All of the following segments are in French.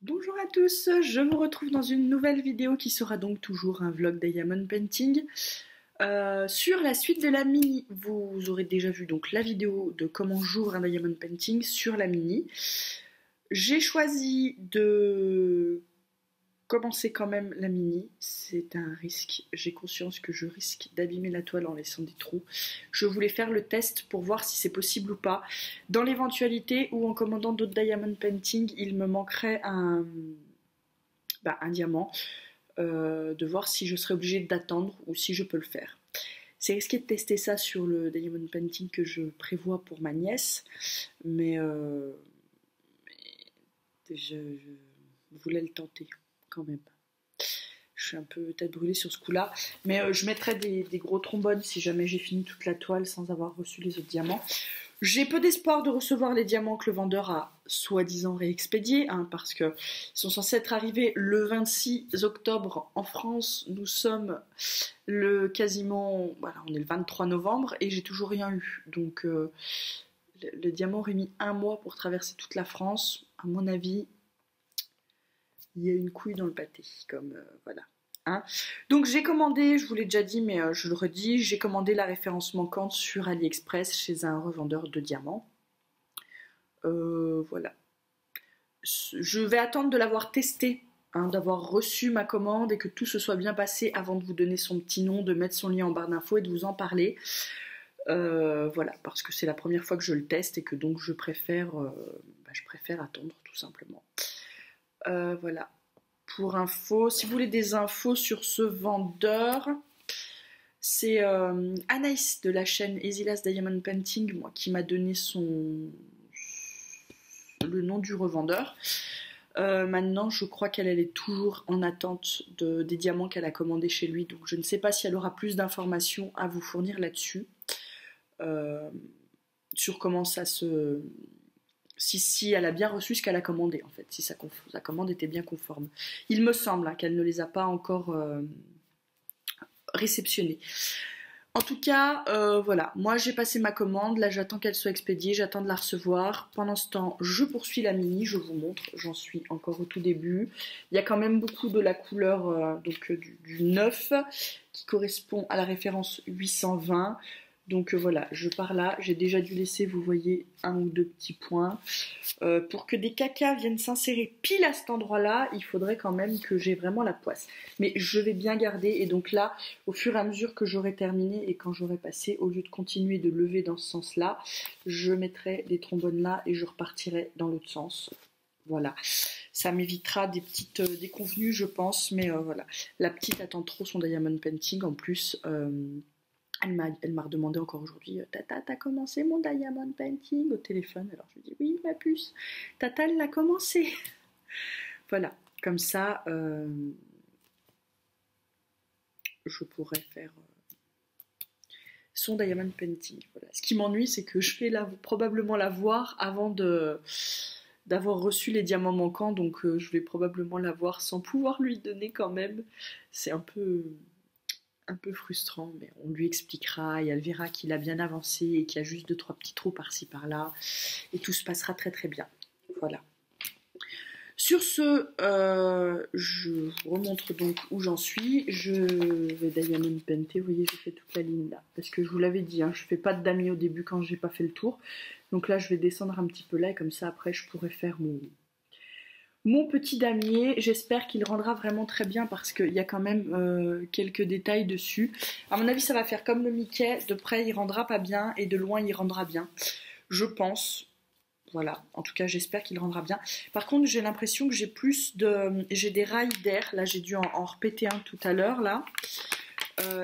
Bonjour à tous, je vous retrouve dans une nouvelle vidéo qui sera donc toujours un vlog Diamond Painting. Sur la suite de la mini, vous aurez déjà vu donc la vidéo de comment j'ouvre un Diamond Painting sur la mini. J'ai choisi de commencer quand même la mini, c'est un risque, j'ai conscience que je risque d'abîmer la toile en laissant des trous. Je voulais faire le test pour voir si c'est possible ou pas. Dans l'éventualité où en commandant d'autres Diamond Painting, il me manquerait un diamant, de voir si je serais obligée d'attendre ou si je peux le faire. C'est risqué de tester ça sur le Diamond Painting que je prévois pour ma nièce, mais je voulais le tenter quand même. Je suis un peu tête brûlée sur ce coup-là, mais je mettrai des gros trombones si jamais j'ai fini toute la toile sans avoir reçu les autres diamants. J'ai peu d'espoir de recevoir les diamants que le vendeur a soi-disant réexpédiés, parce qu'ils sont censés être arrivés le 26 octobre en France. Nous sommes on est le 23 novembre et j'ai toujours rien eu. Donc le diamant aurait mis un mois pour traverser toute la France. À mon avis, il y a une couille dans le pâté, voilà. Donc j'ai commandé, je vous l'ai déjà dit mais je le redis, j'ai commandé la référence manquante sur AliExpress chez un revendeur de diamants. Voilà. Je vais attendre de l'avoir testé, d'avoir reçu ma commande et que tout se soit bien passé avant de vous donner son petit nom, de mettre son lien en barre d'infos et de vous en parler. Voilà, parce que c'est la première fois que je le teste et que donc je préfère attendre tout simplement. Voilà. Pour info, si vous voulez des infos sur ce vendeur, c'est Anaïs de la chaîne Easy Last Diamond Painting, qui m'a donné le nom du revendeur. Maintenant, je crois qu'elle est toujours en attente des diamants qu'elle a commandés chez lui, donc je ne sais pas si elle aura plus d'informations à vous fournir là-dessus, sur comment ça se... Si elle a bien reçu ce qu'elle a commandé, en fait, si sa commande était bien conforme. Il me semble qu'elle ne les a pas encore réceptionnés. En tout cas, voilà, moi j'ai passé ma commande, là j'attends qu'elle soit expédiée, j'attends de la recevoir. Pendant ce temps, je poursuis la mini, je vous montre, j'en suis encore au tout début. Il y a quand même beaucoup de la couleur du 9 qui correspond à la référence 820. Donc voilà, je pars là, j'ai déjà dû laisser, vous voyez, un ou deux petits points. Pour que des cacas viennent s'insérer pile à cet endroit-là, il faudrait quand même que j'ai vraiment la poisse. Mais je vais bien garder, et donc là, au fur et à mesure que j'aurai terminé et quand j'aurai passé, au lieu de continuer de lever dans ce sens-là, je mettrai des trombones là et je repartirai dans l'autre sens. Voilà, ça m'évitera des petites déconvenues, je pense, mais voilà. La petite attend trop son Diamond Painting, en plus... Elle m'a redemandé encore aujourd'hui, Tata, t'as commencé mon Diamond Painting au téléphone? Alors je lui dis oui, ma puce, Tata, elle l'a commencé. Voilà, comme ça, je pourrais faire son Diamond Painting. Voilà. Ce qui m'ennuie, c'est que je vais probablement la voir avant d'avoir reçu les diamants manquants, donc je vais probablement la voir sans pouvoir lui donner quand même. C'est un peu frustrant, mais on lui expliquera et elle verra qu'il a bien avancé et qu'il y a juste 2-3 petits trous par-ci par-là et tout se passera très très bien. Voilà. Sur ce, je vous remontre donc où j'en suis. Je vais Diamond Painter, vous voyez, j'ai fait toute la ligne là, parce que je vous l'avais dit, je fais pas de damier au début quand j'ai pas fait le tour. Donc là, je vais descendre un petit peu là et comme ça après je pourrai faire mon petit damier. J'espère qu'il rendra vraiment très bien parce qu'il y a quand même quelques détails dessus. À mon avis, ça va faire comme le Mickey. De près, il rendra pas bien et de loin, il rendra bien. Je pense. Voilà. En tout cas, j'espère qu'il rendra bien. Par contre, j'ai l'impression que j'ai des rails d'air. Là, j'ai dû en repéter un tout à l'heure, là.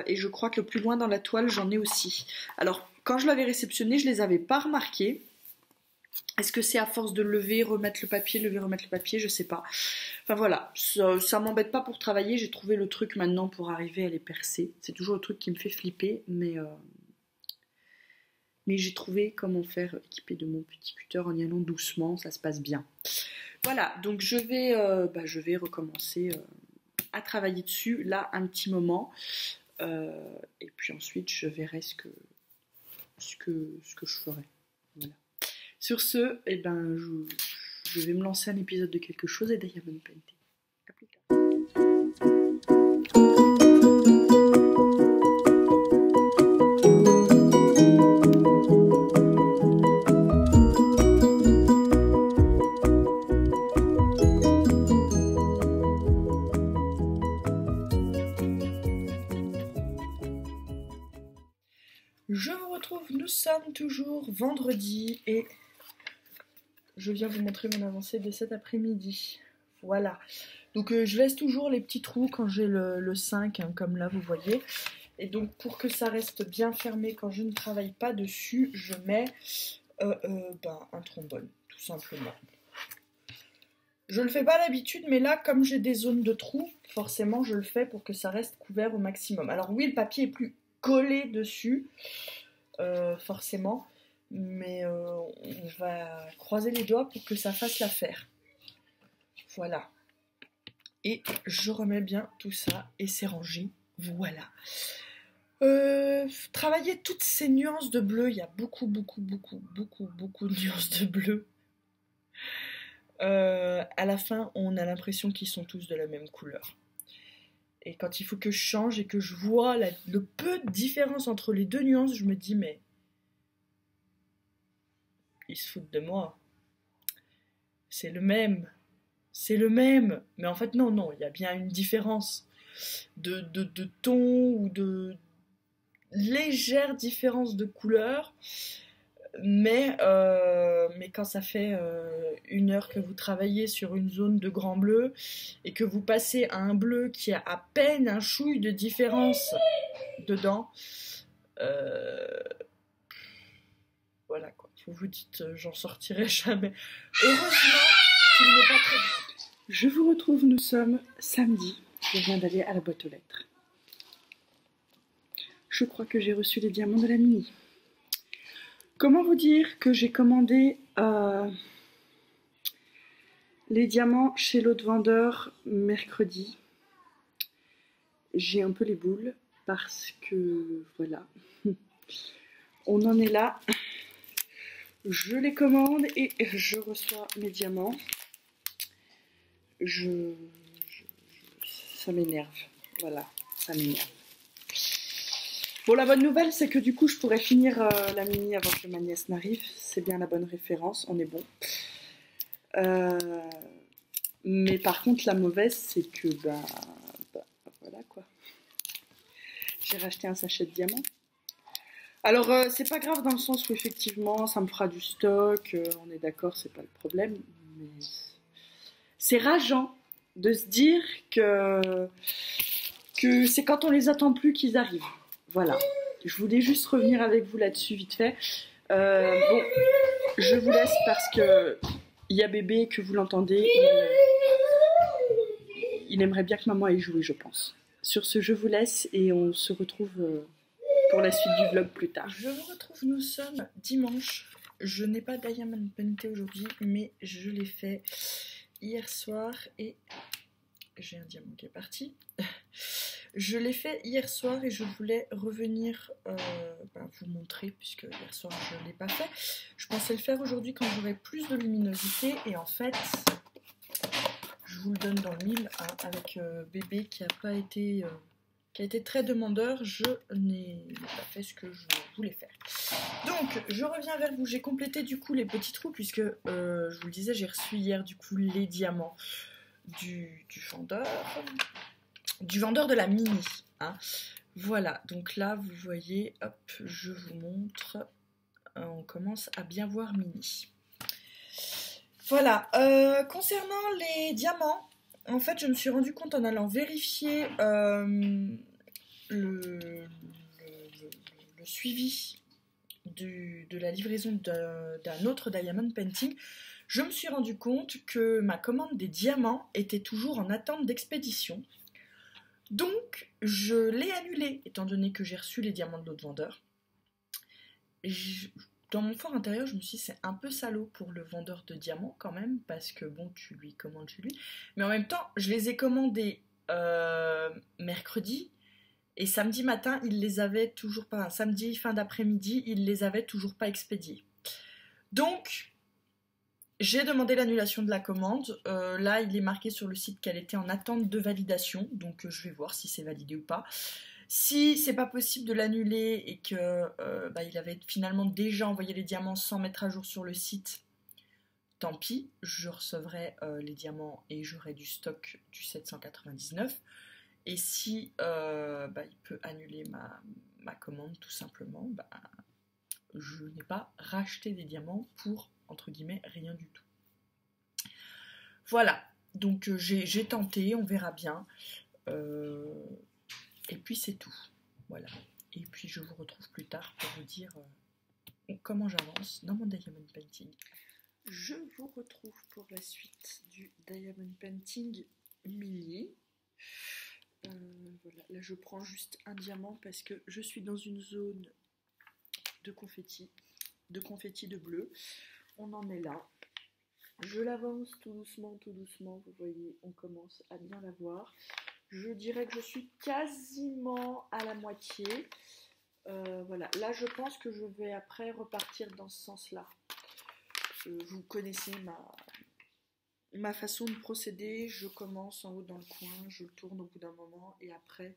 Et je crois que plus loin dans la toile, j'en ai aussi. Alors, quand je l'avais réceptionné, je les avais pas remarqués. Est-ce que c'est à force de lever, remettre le papier, je sais pas. Enfin voilà, ça m'embête pas pour travailler, j'ai trouvé le truc maintenant pour arriver à les percer. C'est toujours le truc qui me fait flipper, mais j'ai trouvé comment faire équipé de mon petit cutter en y allant doucement, ça se passe bien. Voilà, donc je vais recommencer à travailler dessus, là, un petit moment. Et puis ensuite, je verrai ce que je ferai. Voilà. Sur ce, je vais me lancer un épisode de quelque chose et Diamond Painting. À plus tard. Je vous retrouve, nous sommes toujours vendredi et je viens vous montrer mon avancée de cet après-midi. Voilà. Donc je laisse toujours les petits trous quand j'ai le 5, hein, comme là vous voyez. Et donc pour que ça reste bien fermé quand je ne travaille pas dessus, je mets un trombone, tout simplement. Je le fais pas d'habitude, mais là, comme j'ai des zones de trous, forcément je le fais pour que ça reste couvert au maximum. Alors oui, le papier est plus collé dessus, forcément, mais on va croiser les doigts pour que ça fasse l'affaire. Voilà. Et je remets bien tout ça et c'est rangé. Voilà. Travailler toutes ces nuances de bleu, il y a beaucoup de nuances de bleu. À la fin, on a l'impression qu'ils sont tous de la même couleur. Et quand il faut que je change et que je vois le peu de différence entre les deux nuances, je me dis, mais ils se foutent de moi. C'est le même. C'est le même. Mais en fait, non, il y a bien une différence de ton ou de légère différence de couleur. Mais quand ça fait 1 heure que vous travaillez sur une zone de grand bleu et que vous passez à un bleu qui a à peine un chouille de différence dedans, voilà quoi. Vous vous dites, j'en sortirai jamais. Heureusement qu'il n'est pas très grand. Je vous retrouve, nous sommes samedi. Je viens d'aller à la boîte aux lettres. Je crois que j'ai reçu les diamants de la Mini. Comment vous dire que j'ai commandé les diamants chez l'autre vendeur mercredi. J'ai un peu les boules parce que voilà, on en est là. Je les commande et je reçois mes diamants. Ça m'énerve, voilà, ça m'énerve. Bon, la bonne nouvelle, c'est que du coup, je pourrais finir la Mini avant que ma nièce n'arrive. C'est bien la bonne référence, on est bon. Mais par contre, la mauvaise, c'est que, voilà quoi. J'ai racheté un sachet de diamants. Alors, c'est pas grave dans le sens où effectivement, ça me fera du stock. On est d'accord, c'est pas le problème. Mais c'est rageant de se dire que c'est quand on les attend plus qu'ils arrivent. Voilà, je voulais juste revenir avec vous là-dessus vite fait. Bon, je vous laisse parce que il y a bébé, que vous l'entendez. Il aimerait bien que maman ait joué, je pense. Sur ce, je vous laisse et on se retrouve pour la suite du vlog plus tard. Je vous retrouve, nous sommes dimanche. Je n'ai pas Diamond Painting aujourd'hui, mais je l'ai fait hier soir et j'ai un diamant qui est parti. Je l'ai fait hier soir et je voulais revenir vous montrer puisque hier soir je ne l'ai pas fait. Je pensais le faire aujourd'hui quand j'aurai plus de luminosité et en fait je vous le donne dans le mille hein, avec bébé qui a été très demandeur, je n'ai pas fait ce que je voulais faire. Donc je reviens vers vous, j'ai complété du coup les petits trous puisque je vous le disais j'ai reçu hier du coup les diamants du vendeur de la Mini. Hein. Voilà, donc là vous voyez, hop, je vous montre, on commence à bien voir Mini. Voilà, concernant les diamants, en fait je me suis rendu compte en allant vérifier le suivi de la livraison d'un autre Diamond Painting, je me suis rendu compte que ma commande des diamants était toujours en attente d'expédition. Donc, je l'ai annulée, étant donné que j'ai reçu les diamants de l'autre vendeur. Dans mon fort intérieur, je me suis dit, c'est un peu salaud pour le vendeur de diamants quand même, parce que bon, tu lui commandes chez lui. Mais en même temps, je les ai commandés mercredi, et samedi matin, il les avait toujours pas. Samedi, fin d'après-midi, il les avait toujours pas expédiés. Donc, j'ai demandé l'annulation de la commande. Là, il est marqué sur le site qu'elle était en attente de validation, donc je vais voir si c'est validé ou pas. Si c'est pas possible de l'annuler et que il avait finalement déjà envoyé les diamants sans mettre à jour sur le site, tant pis, je recevrai les diamants et j'aurai du stock du 799. Et si il peut annuler ma commande tout simplement, je n'ai pas racheté des diamants pour, entre guillemets, rien du tout. Voilà, donc j'ai tenté, on verra bien. Et puis c'est tout. Voilà. Et puis je vous retrouve plus tard pour vous dire comment j'avance dans mon Diamond Painting. Je vous retrouve pour la suite du Diamond Painting Millie. Voilà. Là je prends juste un diamant parce que je suis dans une zone de confetti de bleu. On en est là. Je l'avance tout doucement, vous voyez, on commence à bien la voir. Je dirais que je suis quasiment à la moitié. Voilà, là je pense que je vais après repartir dans ce sens-là. Vous connaissez ma façon de procéder. Je commence en haut dans le coin, je le tourne au bout d'un moment et après,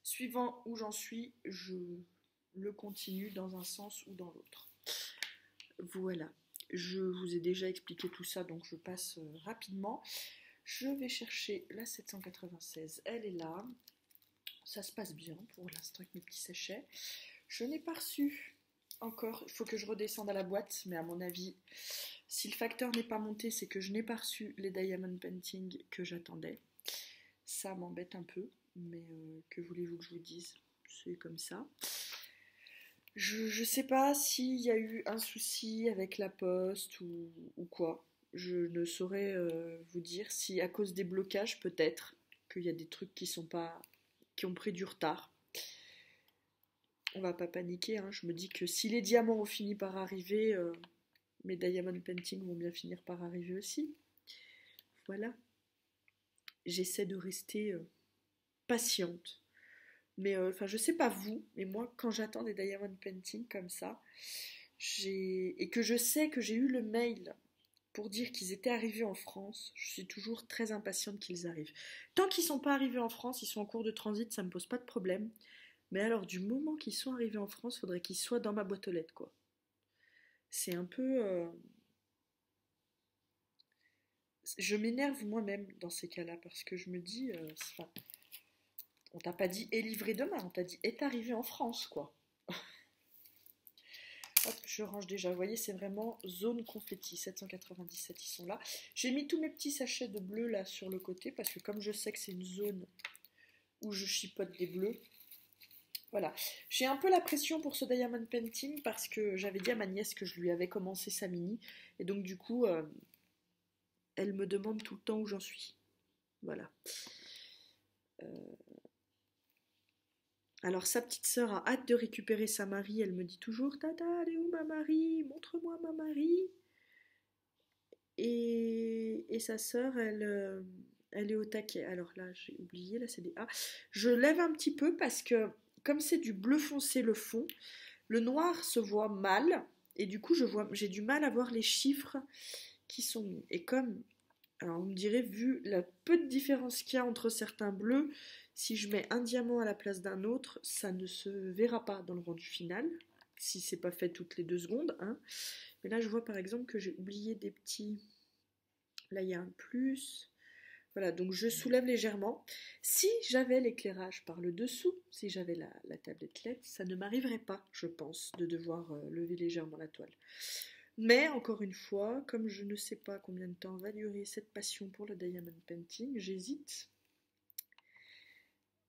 suivant où j'en suis, je le continue dans un sens ou dans l'autre. Voilà, je vous ai déjà expliqué tout ça, donc je passe rapidement. Je vais chercher la 796, elle est là. Ça se passe bien pour l'instant avec mes petits sachets. Je n'ai pas reçu encore, il faut que je redescende à la boîte, mais à mon avis, si le facteur n'est pas monté, c'est que je n'ai pas reçu les Diamond Painting que j'attendais. Ça m'embête un peu, mais que voulez-vous que je vous dise, c'est comme ça. Je sais pas s'il y a eu un souci avec la poste ou quoi. Je ne saurais vous dire si à cause des blocages peut-être qu'il y a des trucs qui ont pris du retard. On va pas paniquer, hein. Je me dis que si les diamants ont fini par arriver, mes Diamond Painting vont bien finir par arriver aussi. Voilà. J'essaie de rester patiente. Mais je sais pas vous, mais moi quand j'attends des Diamond Painting comme ça, et que je sais que j'ai eu le mail pour dire qu'ils étaient arrivés en France, je suis toujours très impatiente qu'ils arrivent. Tant qu'ils sont pas arrivés en France, ils sont en cours de transit, ça me pose pas de problème. Mais alors du moment qu'ils sont arrivés en France, faudrait qu'ils soient dans ma boîte aux lettres, quoi. C'est un peu... Je m'énerve moi-même dans ces cas-là, parce que je me dis... on t'a pas dit est livré demain, on t'a dit est arrivé en France, quoi. Hop, je range déjà, vous voyez, c'est vraiment zone confetti, 797, ils sont là. J'ai mis tous mes petits sachets de bleu là sur le côté, parce que comme je sais que c'est une zone où je chipote des bleus, voilà. J'ai un peu la pression pour ce Diamond Painting, parce que j'avais dit à ma nièce que je lui avais commencé sa mini, et donc du coup, elle me demande tout le temps où j'en suis. Voilà. Alors sa petite sœur a hâte de récupérer sa Marie, elle me dit toujours Tata, elle est où ma Marie? Montre-moi ma Marie. Et sa sœur, elle est au taquet. Alors là, j'ai oublié, là c'est des A. Je lève un petit peu parce que comme c'est du bleu foncé le fond, le noir se voit mal et du coup j'ai du mal à voir les chiffres qui sont mis. Et comme, alors vous me direz, vu la peu de différence qu'il y a entre certains bleus, si je mets un diamant à la place d'un autre, ça ne se verra pas dans le rendu final, si c'est pas fait toutes les 2 secondes, hein. Mais là je vois par exemple que j'ai oublié des petits... Là il y a un plus... Voilà, donc je soulève légèrement. Si j'avais l'éclairage par le dessous, si j'avais la tablette LED, ça ne m'arriverait pas, je pense, de devoir lever légèrement la toile. Mais encore une fois, comme je ne sais pas combien de temps va durer cette passion pour le Diamond Painting, j'hésite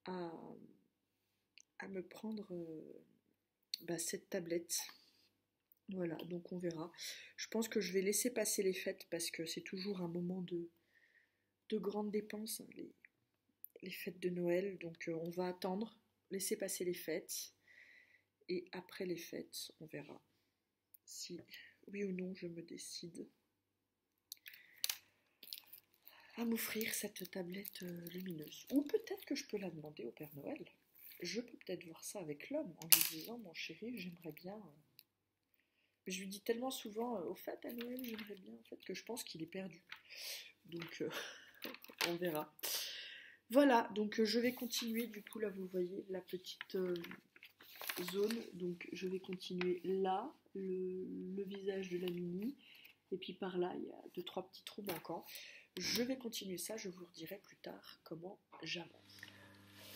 à me prendre cette tablette. Voilà, donc on verra. Je pense que je vais laisser passer les fêtes parce que c'est toujours un moment de grandes dépenses, hein, les fêtes de Noël. Donc on va attendre, laisser passer les fêtes. Et après les fêtes, on verra si oui ou non je me décide à m'offrir cette tablette lumineuse. Ou peut-être que je peux la demander au Père Noël. Je peux peut-être voir ça avec l'homme en lui disant mon chéri, j'aimerais bien Je lui dis tellement souvent, au fait, à Noël, j'aimerais bien, en fait, que je pense qu'il est perdu. Donc, on verra. Voilà, donc je vais continuer. Du coup, là, vous voyez la petite zone. Donc, je vais continuer là, le visage de la Mini. Et puis par là, il y a 2-3 petits trous manquants. Je vais continuer ça, je vous redirai plus tard comment j'avance.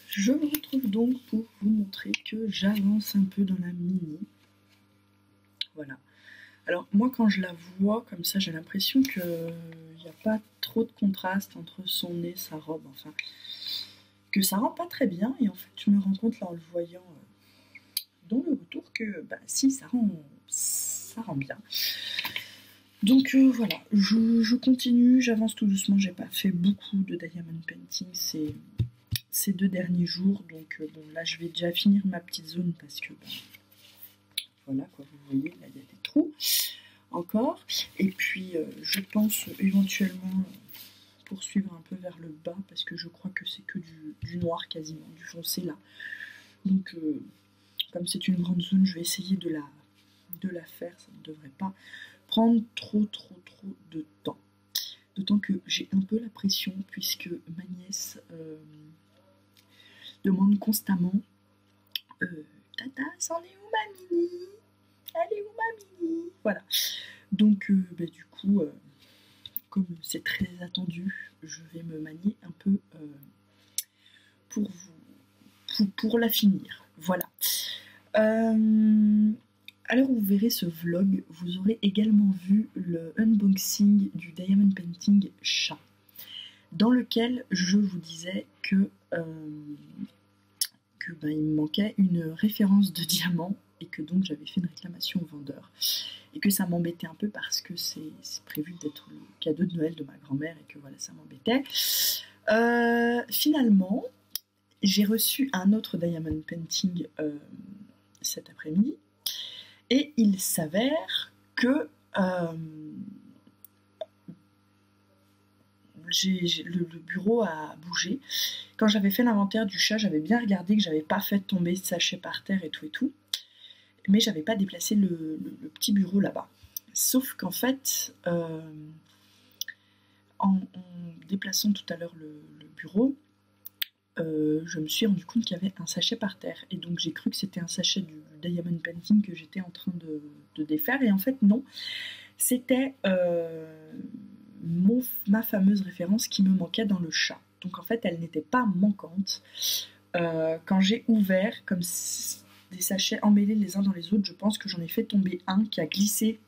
Je me retrouve donc pour vous montrer que j'avance un peu dans la Mini. Voilà. Alors moi quand je la vois comme ça, j'ai l'impression qu'il n'y a pas trop de contraste entre son nez, sa robe, enfin, que ça rend pas très bien. Et en fait, je me rends compte là en le voyant dans le retour que bah, si, ça rend bien. Donc voilà, je continue, j'avance tout doucement, j'ai pas fait beaucoup de diamond painting ces 2 derniers jours, donc bon là je vais déjà finir ma petite zone parce que voilà quoi, vous voyez là il y a des trous encore, et puis je pense éventuellement poursuivre un peu vers le bas parce que je crois que c'est que du noir quasiment, du foncé là, donc comme c'est une grande zone, je vais essayer de la faire, ça ne devrait pas prendre trop de temps. D'autant que j'ai un peu la pression puisque ma nièce demande constamment Tata, c'en est où ma Mini? Elle est où ma Mini? Voilà. Donc bah, du coup, comme c'est très attendu, je vais me manier un peu pour la finir. Voilà. Alors vous verrez ce vlog, vous aurez également vu le unboxing du Diamond Painting chat, dans lequel je vous disais que il me manquait une référence de diamant et que donc j'avais fait une réclamation au vendeur et que ça m'embêtait un peu parce que c'est prévu d'être le cadeau de Noël de ma grand-mère et que voilà, ça m'embêtait. Finalement, j'ai reçu un autre Diamond Painting cet après-midi. Et il s'avère que le bureau a bougé. Quand j'avais fait l'inventaire du chat, j'avais bien regardé que j'avais pas fait tomber ce sachet par terre et tout. Mais j'avais pas déplacé le petit bureau là-bas. Sauf qu'en fait, en déplaçant tout à l'heure le bureau, je me suis rendu compte qu'il y avait un sachet par terre. Et donc j'ai cru que c'était un sachet du Diamond Painting que j'étais en train de défaire. Et en fait non, c'était ma fameuse référence qui me manquait dans le chat. Donc en fait elle n'était pas manquante. Quand j'ai ouvert, comme des sachets emmêlés les uns dans les autres, je pense que j'en ai fait tomber un qui a glissé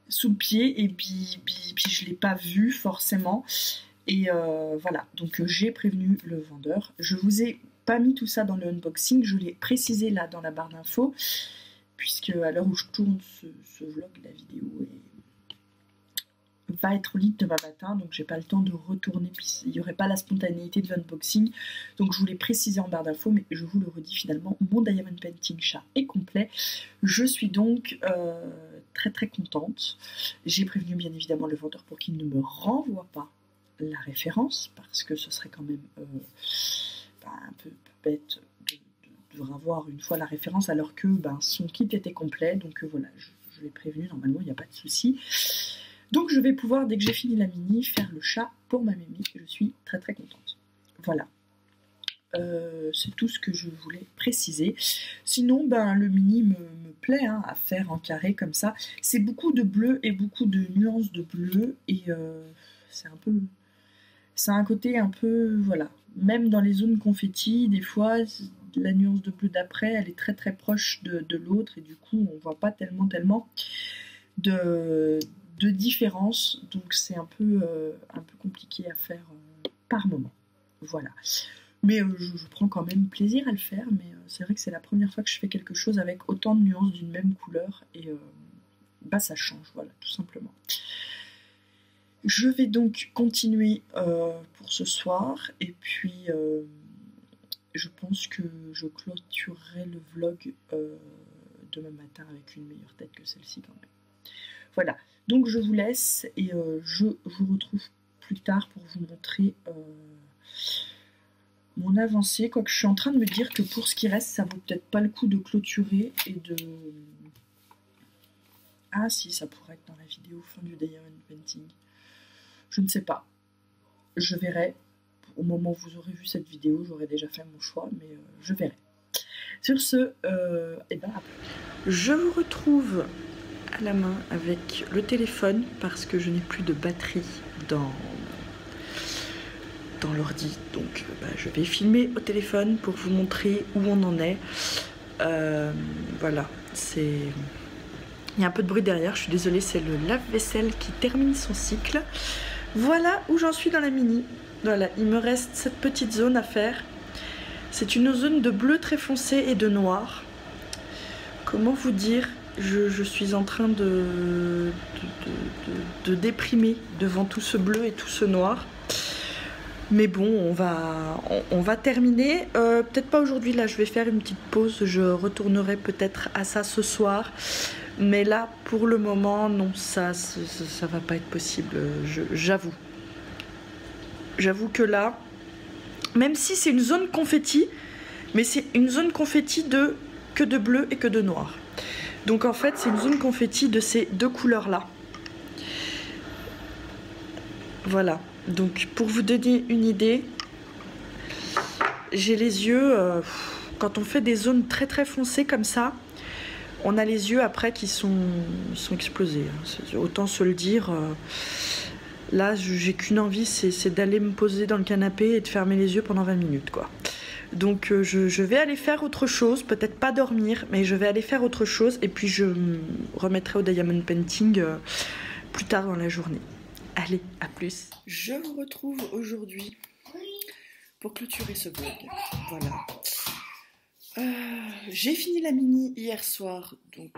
sous le pied. Et puis je ne l'ai pas vu forcément. Et voilà, donc j'ai prévenu le vendeur. Je vous ai pas mis tout ça dans le unboxing, je l'ai précisé là dans la barre d'infos, puisque à l'heure où je tourne ce vlog, la vidéo va être libre demain matin, donc j'ai pas le temps de retourner, puis il n'y aurait pas la spontanéité de l'unboxing, donc je vous l'ai précisé en barre d'infos, mais je vous le redis finalement, mon Diamond Painting chat est complet. Je suis donc très contente. J'ai prévenu bien évidemment le vendeur pour qu'il ne me renvoie pas la référence, parce que ce serait quand même un peu bête de revoir une fois la référence alors que son kit était complet, donc voilà, je l'ai prévenu, normalement il n'y a pas de souci. Donc je vais pouvoir, dès que j'ai fini la Mini, faire le chat pour ma Mimi. Je suis très contente. Voilà. C'est tout ce que je voulais préciser. Sinon, le Mini me plaît à faire en carré comme ça. C'est beaucoup de bleu et beaucoup de nuances de bleu. Et c'est un peu... Ça a un côté un peu... Voilà. Même dans les zones confetti, des fois, la nuance de bleu d'après, elle est très proche de l'autre. Et du coup, on voit pas tellement de différence, donc c'est un peu compliqué à faire par moment. Voilà. Mais je prends quand même plaisir à le faire, mais c'est vrai que c'est la première fois que je fais quelque chose avec autant de nuances d'une même couleur, et ça change, voilà, tout simplement. Je vais donc continuer pour ce soir, et puis je pense que je clôturerai le vlog demain matin avec une meilleure tête que celle-ci quand même. Voilà, donc je vous laisse et je vous retrouve plus tard pour vous montrer mon avancée. Quoique je suis en train de me dire que pour ce qui reste, ça vaut peut-être pas le coup de clôturer et de Ah si, ça pourrait être dans la vidéo fin du Diamond Painting. Je ne sais pas. Je verrai. Au moment où vous aurez vu cette vidéo, j'aurai déjà fait mon choix, mais je verrai. Sur ce, et ben après. Je vous retrouve à la main avec le téléphone parce que je n'ai plus de batterie dans l'ordi. Donc je vais filmer au téléphone pour vous montrer où on en est. Voilà, c'est... Il y a un peu de bruit derrière, je suis désolée, c'est le lave-vaisselle qui termine son cycle. Voilà où j'en suis dans la mini. Voilà, il me reste cette petite zone à faire. C'est une zone de bleu très foncé et de noir. Comment vous dire, je suis en train de déprimer devant tout ce bleu et tout ce noir. Mais bon, on va terminer. Peut-être pas aujourd'hui, là je vais faire une petite pause. Je retournerai peut-être à ça ce soir. Mais là, pour le moment, non, ça va pas être possible, j'avoue. J'avoue que là, même si c'est une zone confetti, mais c'est une zone confetti que de bleu et que de noir. Donc en fait, c'est une zone confetti de ces deux couleurs-là. Voilà. Donc pour vous donner une idée, j'ai les yeux, quand on fait des zones très très foncées comme ça, on a les yeux après qui sont explosés. Autant se le dire. Là, j'ai qu'une envie, c'est d'aller me poser dans le canapé et de fermer les yeux pendant 20 minutes, quoi. Donc je vais aller faire autre chose, peut-être pas dormir, mais je vais aller faire autre chose et puis je me remettrai au Diamond Painting plus tard dans la journée. Allez, à plus. Je vous retrouve aujourd'hui pour clôturer ce vlog. Voilà. J'ai fini la mini hier soir, donc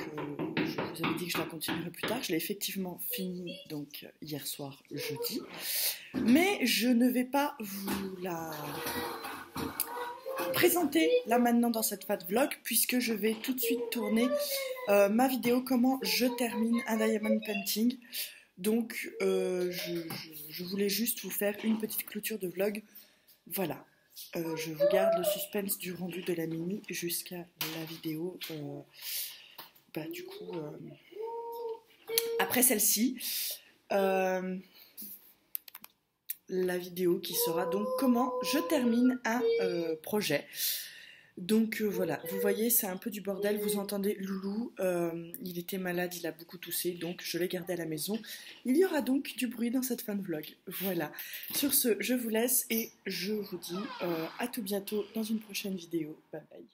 je vous avais dit que je la continuerai plus tard. Je l'ai effectivement fini donc hier soir, jeudi. Mais je ne vais pas vous la présenter là maintenant dans cette fat vlog, puisque je vais tout de suite tourner ma vidéo comment je termine un Diamond Painting. Donc je voulais juste vous faire une petite clôture de vlog. Voilà. Je vous garde le suspense du rendu de la mini jusqu'à la vidéo, du coup, après celle-ci, la vidéo qui sera donc comment je termine un projet. Donc voilà, vous voyez, c'est un peu du bordel, vous entendez Loulou, il était malade, il a beaucoup toussé, donc je l'ai gardé à la maison. Il y aura donc du bruit dans cette fin de vlog, voilà. Sur ce, je vous laisse et je vous dis à tout bientôt dans une prochaine vidéo, bye bye.